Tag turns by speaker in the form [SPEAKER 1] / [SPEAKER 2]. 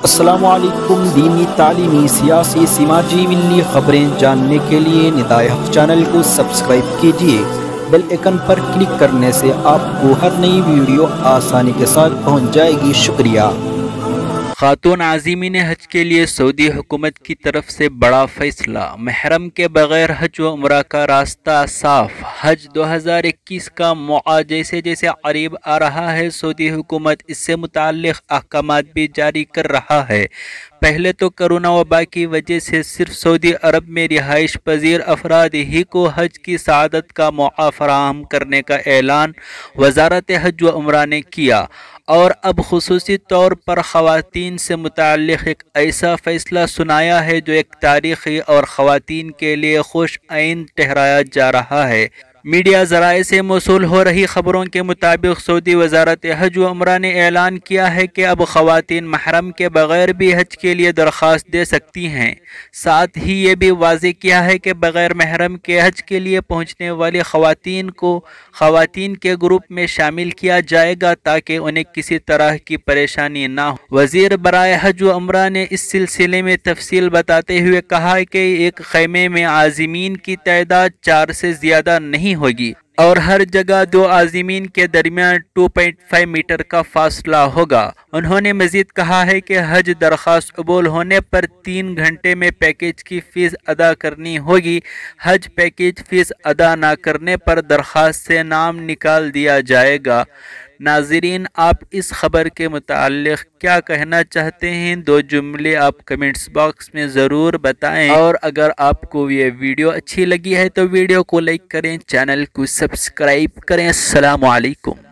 [SPEAKER 1] السلام علیکم۔ دینی، تعلیمی، سیاسی، سماجی، ملی خبریں جاننے کے لیے ندائے حق چینل کو سبسکرائب کیجیے۔ بیل آئیکن پر کلک کرنے سے آپ کو ہر نئی ویڈیو آسانی کے ساتھ پہنچ جائے گی۔ شکریہ۔
[SPEAKER 2] خاتون عازمین حج کے لیے سعودی حکومت کی طرف سے بڑا فیصلہ، محرم کے بغیر حج و عمرہ کا راستہ صاف۔ حج 2021 کا موعد جیسے جیسے قریب آ رہا ہے، سعودی حکومت اس سے متعلق احکامات بھی جاری کر رہا ہے۔ پہلے تو کرونا وبا کی وجہ سے صرف سعودی عرب میں رہائش پذیر افراد ہی کو حج کی سعادت کا موقع فراہم کرنے کا اعلان وزارت حج و عمرہ نے کیا، اور اب خصوصی طور پر خواتین سے متعلق ایک ایسا فیصلہ سنایا ہے جو ایک تاریخی اور خواتین کے لیے خوش آئند ٹھہرایا جا رہا ہے۔ میڈیا ذرائع سے موصول ہو رہی خبروں کے مطابق سعودی وزارت حج و عمرہ نے اعلان کیا ہے کہ اب خواتین محرم کے بغیر بھی حج کے لیے درخواست دے سکتی ہیں۔ ساتھ ہی یہ بھی واضح کیا ہے کہ بغیر محرم کے حج کے لیے پہنچنے والی خواتین کو خواتین کے گروپ میں شامل کیا جائے گا تاکہ انہیں کسی طرح کی پریشانی نہ ہو۔ وزیر برائے حج و عمرہ نے اس سلسلے میں تفصیل بتاتے ہوئے کہا کہ ایک خیمے میں عازمین کی تعداد 4 سے زیادہ نہیں ہوگی، اور ہر جگہ 2 عازمین کے درمیان 2.5 میٹر کا فاصلہ ہوگا۔ انہوں نے مزید کہا ہے کہ حج درخواست قبول ہونے پر 3 گھنٹے میں پیکیج کی فیس ادا کرنی ہوگی۔ حج پیکیج فیس ادا نہ کرنے پر درخواست سے نام نکال دیا جائے گا۔ ناظرین، آپ اس خبر کے متعلق کیا کہنا چاہتے ہیں؟ 2 جملے آپ کمنٹس باکس میں ضرور بتائیں، اور اگر آپ کو یہ ویڈیو اچھی لگی ہے تو ویڈیو کو لائک کریں، چینل کو سبسکرائب کریں۔ السلام علیکم۔